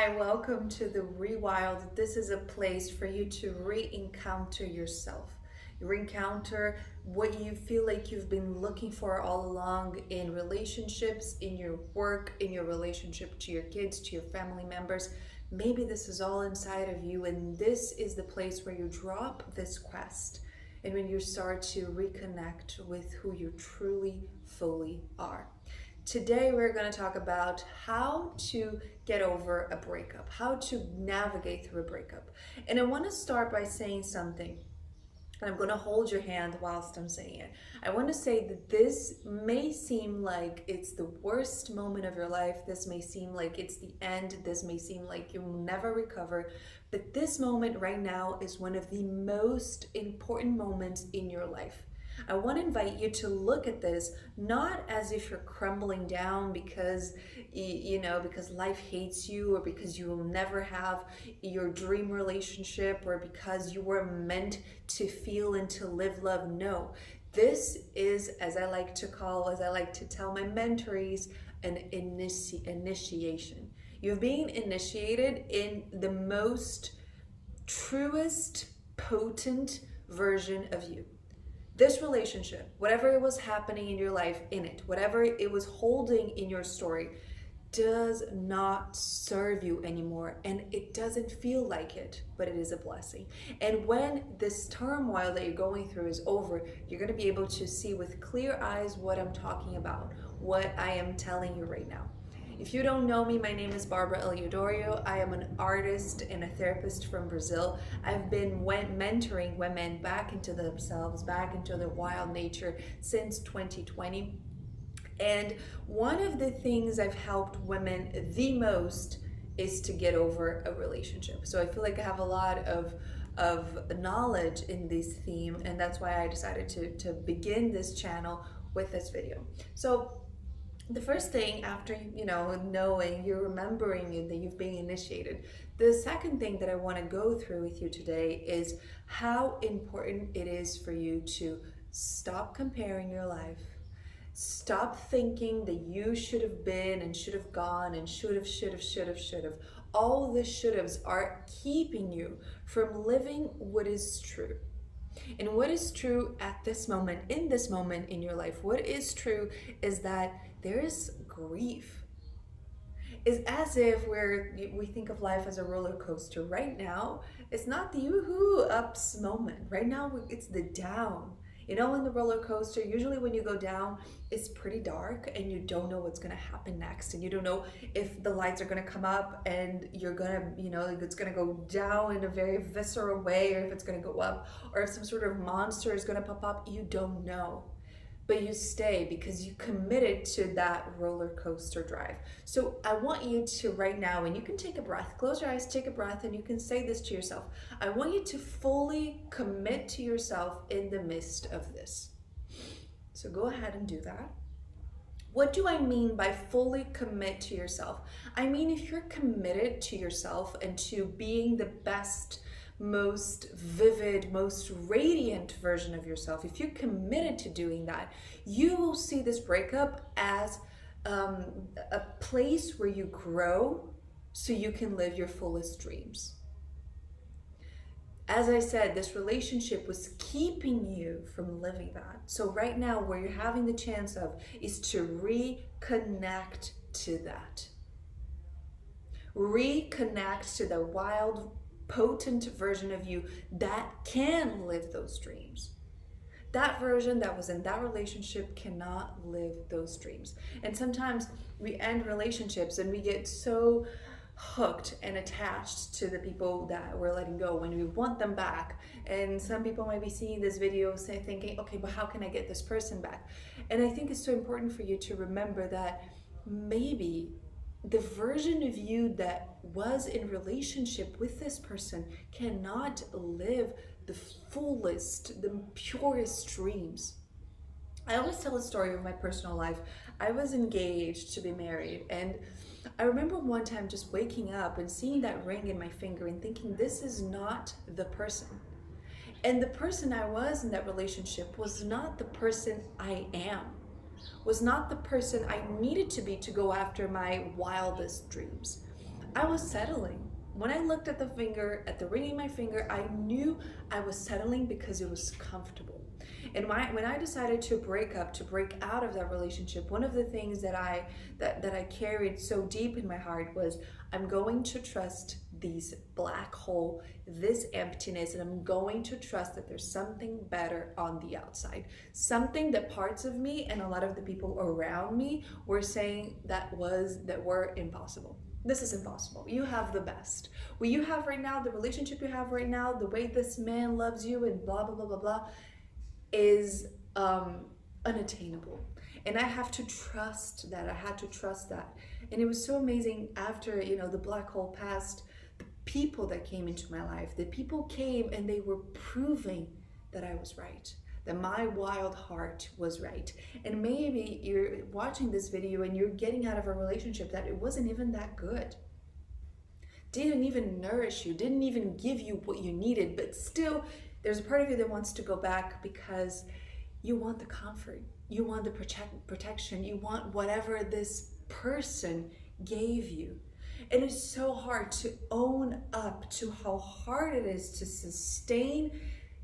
Hi, welcome to the REWILD. This is a place for you to re-encounter yourself. Re-encounter what you feel like you've been looking for all along in relationships, in your work, in your relationship to your kids, to your family members. Maybe this is all inside of you, and this is the place where you drop this quest and when you start to reconnect with who you truly, fully are. Today, we're going to talk about how to get over a breakup, how to navigate through a breakup. And I want to start by saying something, and I'm going to hold your hand whilst I'm saying it. I want to say that this may seem like it's the worst moment of your life. This may seem like it's the end. This may seem like you'll never recover. But this moment right now is one of the most important moments in your life. I want to invite you to look at this not as if you're crumbling down because because life hates you, or because you will never have your dream relationship, or because you were meant to feel and to live love. No, this is, as I like to tell my mentorees, an initiation. You're being initiated in the most truest, potent version of you. This relationship, whatever it was happening in your life, whatever it was holding in your story, does not serve you anymore, and it doesn't feel like it, but it is a blessing. And when this turmoil that you're going through is over, you're going to be able to see with clear eyes what I'm talking about, what I am telling you right now. If you don't know me, my name is Barbara Eleudorio. I am an artist and a therapist from Brazil. I've been mentoring women back into themselves, back into their wild nature since 2020. And one of the things I've helped women the most is to get over a relationship. So I feel like I have a lot of knowledge in this theme, and that's why I decided to begin this channel with this video. So the first thing, after knowing, you're remembering that you've been initiated, the second thing that I want to go through with you today is how important it is for you to stop comparing your life. Stop thinking that you should have been and should have gone and should have. All the should haves are keeping you from living what is true. And what is true at this moment, in your life, what is true is that there is grief. It's as if we think of life as a roller coaster. Right now, it's not the yoo-hoo ups moment. Right now, it's the down. In the roller coaster, usually when you go down, it's pretty dark and you don't know what's going to happen next. And you don't know if the lights are going to come up and you're going to, it's going to go down in a very visceral way, or if it's going to go up, or if some sort of monster is going to pop up. You don't know. But you stay because you committed to that roller coaster drive. So I want you to right now, and you can take a breath, close your eyes, take a breath, and you can say this to yourself. I want you to fully commit to yourself in the midst of this. So go ahead and do that. What do I mean by fully commit to yourself? I mean, if you're committed to yourself and to being the best, most vivid, most radiant version of yourself, if you're committed to doing that, you will see this breakup as a place where you grow so you can live your fullest dreams. As I said, this relationship was keeping you from living that. So right now, where you're having the chance of is to reconnect to that. Reconnect to the wild, potent version of you that can live those dreams. That version that was in that relationship cannot live those dreams. And sometimes we end relationships and we get so hooked and attached to the people that we're letting go when we want them back. And some people might be seeing this video thinking, okay, but how can I get this person back? And I think it's so important for you to remember that maybe the version of you that was in relationship with this person cannot live the fullest, the purest dreams. I always tell a story of my personal life. I was engaged to be married, and I remember one time just waking up and seeing that ring in my finger and thinking, this is not the person. And the person I was in that relationship was not the person I am. Was not the person I needed to be to go after my wildest dreams. I was settling. When I looked at the finger, at the ring in my finger, I knew I was settling because it was comfortable. And when I decided to break up, to break out of that relationship, one of the things that I carried so deep in my heart was, I'm going to trust these black hole, this emptiness, and I'm going to trust that there's something better on the outside. Something that parts of me and a lot of the people around me were saying that were impossible. This is impossible. You have the best. What you have right now, the relationship you have right now, the way this man loves you and blah, blah, blah, blah, blah, is unattainable. And I have to trust that. I had to trust that. And it was so amazing after, the black hole passed, the people that came into my life, the people came and they were proving that I was right, that my wild heart was right. And maybe you're watching this video and you're getting out of a relationship that it wasn't even that good, didn't even nourish you, didn't even give you what you needed, but still there's a part of you that wants to go back because you want the comfort, you want the protection, you want whatever this person gave you. And it's so hard to own up to how hard it is to sustain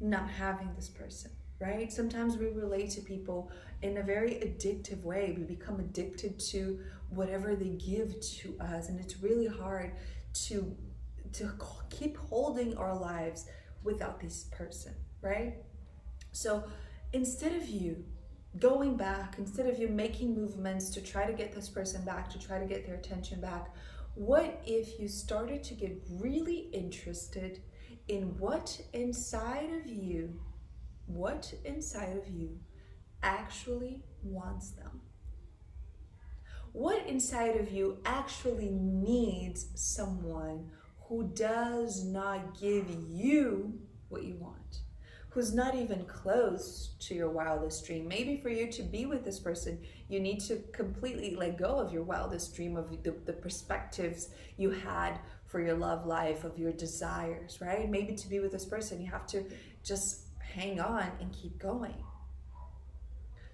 not having this person, right? Sometimes we relate to people in a very addictive way. We become addicted to whatever they give to us, and it's really hard to keep holding our lives without this person, right? So instead of you going back, instead of you making movements to try to get this person back, to try to get their attention back, what if you started to get really interested in what inside of you actually wants them? What inside of you actually needs someone who does not give you what you want, who's not even close to your wildest dream? Maybe for you to be with this person, you need to completely let go of your wildest dream, of the perspectives you had for your love life, of your desires, right? Maybe to be with this person, you have to just hang on and keep going.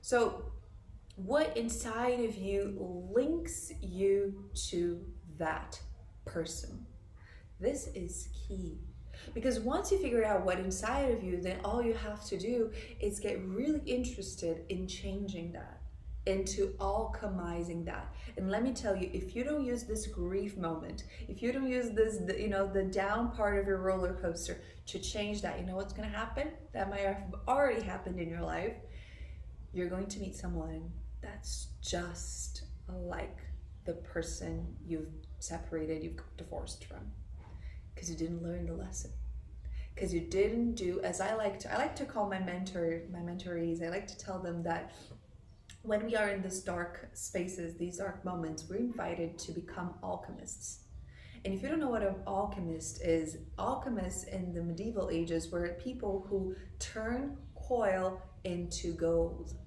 So what inside of you links you to that person? This is key. Because once you figure out what inside of you, then all you have to do is get really interested in changing that, into alchemizing that. And let me tell you, if you don't use this grief moment, if you don't use this, the down part of your roller coaster to change that, you know what's going to happen? That might have already happened in your life. You're going to meet someone that's just like the person you've separated, you've divorced from. Because you didn't learn the lesson, because you didn't do, as I like to call my mentorees, I like to tell them that when we are in these dark spaces, these dark moments, we're invited to become alchemists. And if you don't know what an alchemist is, alchemists in the medieval ages were people who turn coal into gold.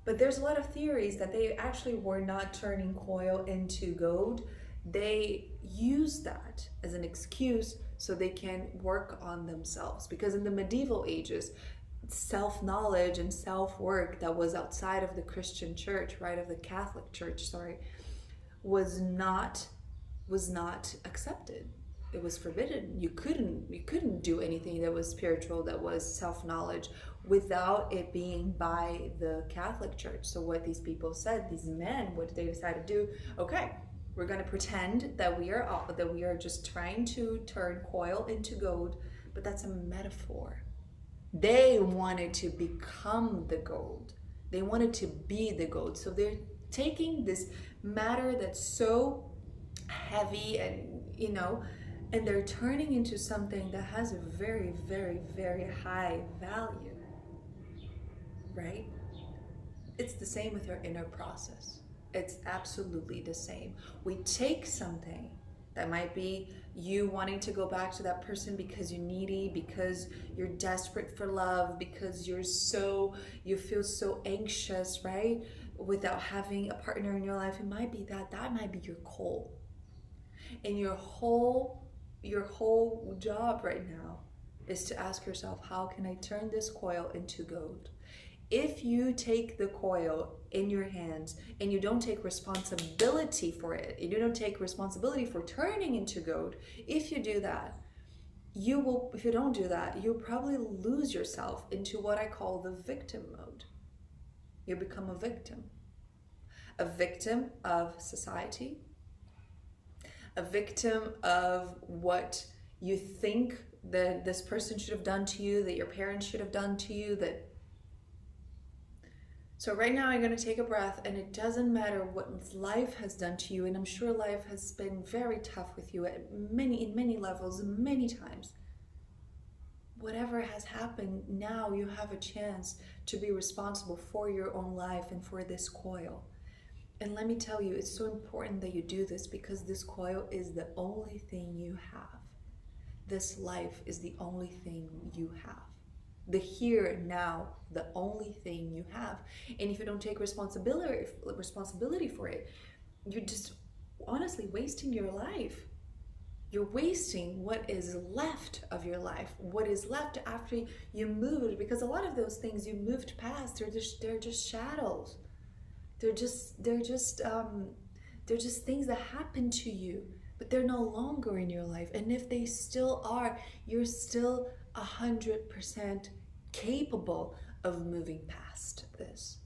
But there's a lot of theories that they actually were not turning coal into gold. They use that as an excuse so they can work on themselves. Because in the medieval ages, self-knowledge and self-work that was outside of the Christian church, right, of the Catholic Church, was not accepted. It was forbidden. You couldn't do anything that was spiritual, that was self-knowledge, without it being by the Catholic Church. So what these people said, these men, what they decided to do, okay, we're going to pretend that we are just trying to turn coal into gold, but that's a metaphor. They wanted to become the gold. They wanted to be the gold. So they're taking this matter that's so heavy and they're turning into something that has a very, very, very high value, right? It's the same with your inner process. It's absolutely the same. We take something that might be you wanting to go back to that person because you're needy, because you're desperate for love, because you feel so anxious, right? Without having a partner in your life. It might be that might be your coal. And your whole job right now is to ask yourself, how can I turn this coal into gold? If you take the coil in your hands and you don't take responsibility for it, you don't take responsibility for turning into goat, if you do that, if you don't do that, you'll probably lose yourself into what I call the victim mode. You become a victim of society, a victim of what you think that this person should have done to you, that your parents should have done to you, that. So right now I'm going to take a breath, and it doesn't matter what life has done to you, and I'm sure life has been very tough with you in many levels, many times. Whatever has happened, now you have a chance to be responsible for your own life and for this coil. And let me tell you, it's so important that you do this, because this coil is the only thing you have. This life is the only thing you have. The here now, the only thing you have. And if you don't take responsibility for it, you're just honestly wasting your life. You're wasting what is left of your life, what is left after you moved, because a lot of those things you moved past, they're just shadows. They're just things that happen to you, but they're no longer in your life. And if they still are, you're still 100% capable of moving past this.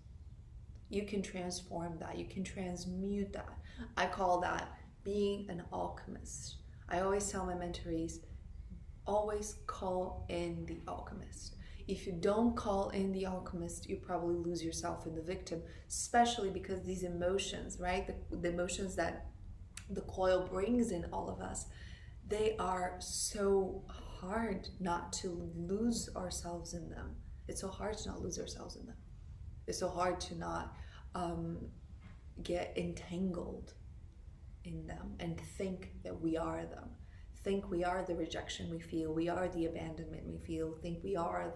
You can transform that. You can transmute that. I call that being an alchemist. I always tell my mentorees, always call in the alchemist. If you don't call in the alchemist, you probably lose yourself in the victim, especially because these emotions, right? The emotions that the coil brings in all of us, they are so hard not to lose ourselves in them. It's so hard to not lose ourselves in them. It's so hard to not get entangled in them and think that we are them. Think we are the rejection we feel, we are the abandonment we feel, think we are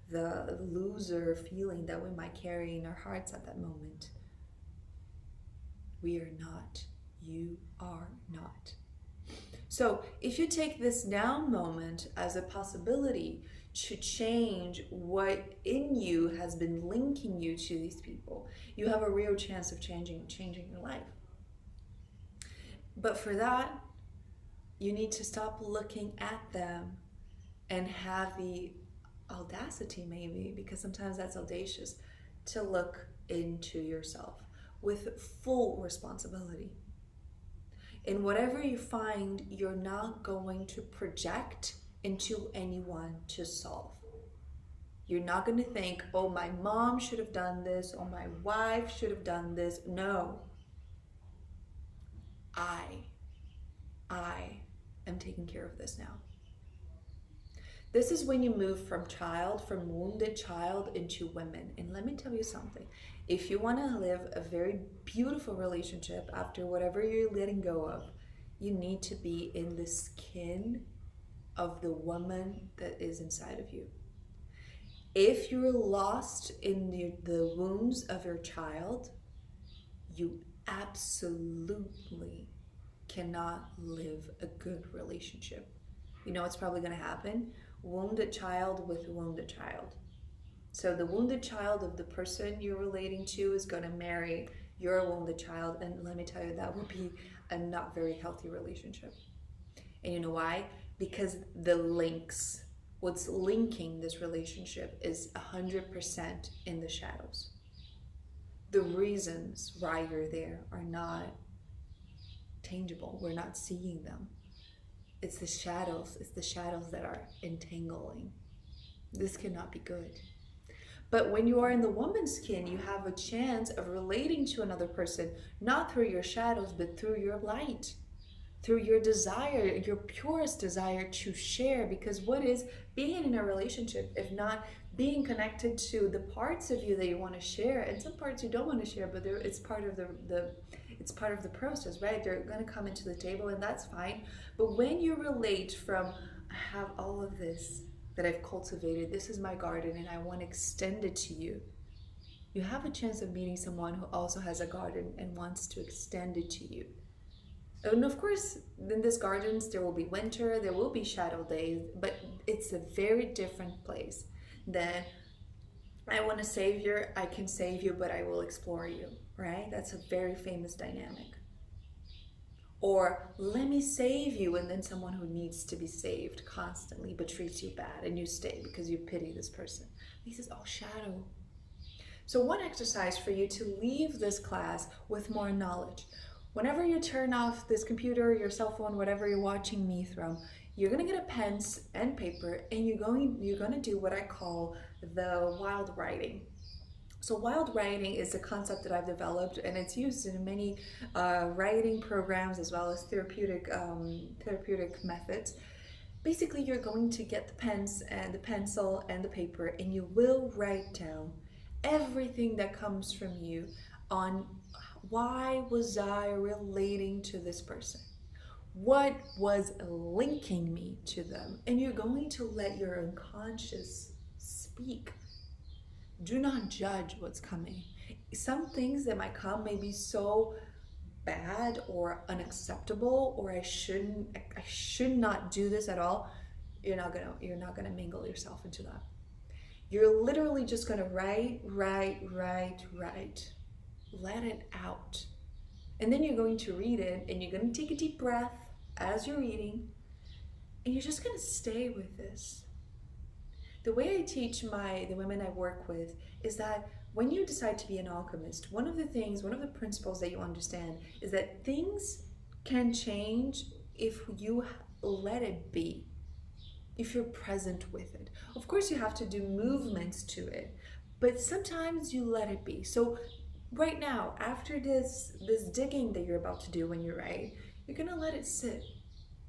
the loser feeling that we might carry in our hearts at that moment. We are not. You are not. So if you take this now moment as a possibility to change what in you has been linking you to these people, you have a real chance of changing your life. But for that, you need to stop looking at them and have the audacity, maybe, because sometimes that's audacious, to look into yourself with full responsibility. And whatever you find, you're not going to project into anyone to solve. You're not going to think, oh, my mom should have done this, or my wife should have done this. No. I am taking care of this now. This is when you move from wounded child into women. And let me tell you something. If you want to live a very beautiful relationship after whatever you're letting go of, you need to be in the skin of the woman that is inside of you. If you're lost in the wounds of your child, you absolutely cannot live a good relationship. You know what's probably going to happen? Wounded child with wounded child. So the wounded child of the person you're relating to is going to marry your wounded child, and let me tell you, that will be a not very healthy relationship. And you know why? Because what's linking this relationship is 100% in the shadows. The reasons why you're there are not tangible. We're not seeing them. It's the shadows. It's the shadows that are entangling. This cannot be good. But when you are in the woman's skin, you have a chance of relating to another person, not through your shadows, but through your light, through your desire, your purest desire to share. Because what is being in a relationship if not being connected to the parts of you that you want to share, and some parts you don't want to share, but it's part of the process, right? They're going to come into the table, and that's fine. But when you relate from, I have all of this that I've cultivated, this is my garden, and I want to extend it to you, you have a chance of meeting someone who also has a garden and wants to extend it to you. And of course, in these gardens, there will be winter, there will be shadow days, but it's a very different place than I want a savior, I can save you, but I will explore you, right? That's a very famous dynamic. Or let me save you, and then someone who needs to be saved constantly but treats you bad and you stay because you pity this person. This is all shadow. So one exercise for you to leave this class with more knowledge. Whenever you turn off this computer, your cell phone, whatever you're watching me from, you're gonna get a pen and paper, and you're gonna do what I call the wild writing. So wild writing is a concept that I've developed, and it's used in many writing programs as well as therapeutic methods. Basically, you're going to get the pens and the pencil and the paper, and you will write down everything that comes from you on why was I relating to this person? What was linking me to them? And you're going to let your unconscious speak. Do not judge what's coming. Some things that might come may be so bad or unacceptable, or I should not do this at all. You're not gonna mingle yourself into that. You're literally just gonna write. Let it out. And then you're going to read it, and you're gonna take a deep breath as you're reading, and you're just gonna stay with this. The way I teach the women I work with is that when you decide to be an alchemist, one of the principles that you understand is that things can change if you let it be, if you're present with it. Of course, you have to do movements to it, but sometimes you let it be. So right now, after this digging that you're about to do when you write, you're gonna let it sit.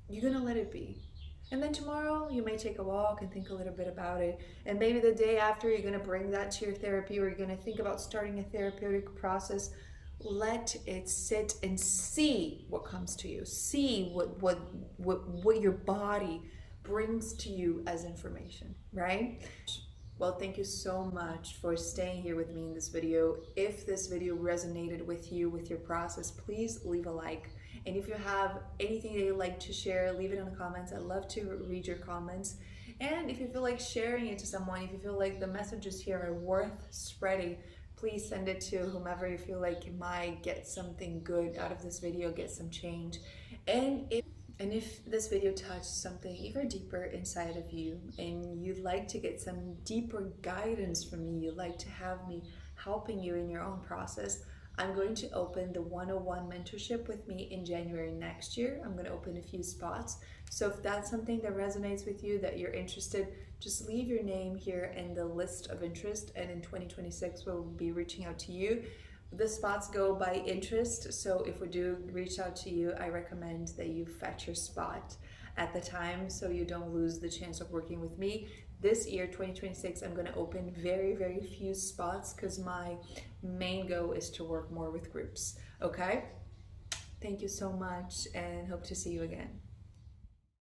You're gonna let it be. And then tomorrow you may take a walk and think a little bit about it. And maybe the day after you're gonna bring that to your therapy, or you're gonna think about starting a therapeutic process. Let it sit and see what comes to you. See what your body brings to you as information, right? Well, thank you so much for staying here with me in this video. If this video resonated with you, with your process, please leave a like. And if you have anything that you'd like to share, leave it in the comments. I'd love to read your comments. And if you feel like sharing it to someone, if you feel like the messages here are worth spreading, please send it to whomever you feel like might get something good out of this video, get some change. And if this video touched something even deeper inside of you, and you'd like to get some deeper guidance from me, you'd like to have me helping you in your own process, I'm going to open the 101 mentorship with me in January next year. I'm going to open a few spots. So if that's something that resonates with you, that you're interested, just leave your name here in the list of interest, and in 2026 we'll be reaching out to you. The spots go by interest, so if we do reach out to you, I recommend that you fetch your spot at the time so you don't lose the chance of working with me. This year, 2026, I'm going to open very few spots because my main goal is to work more with groups. Okay? Thank you so much, and hope to see you again.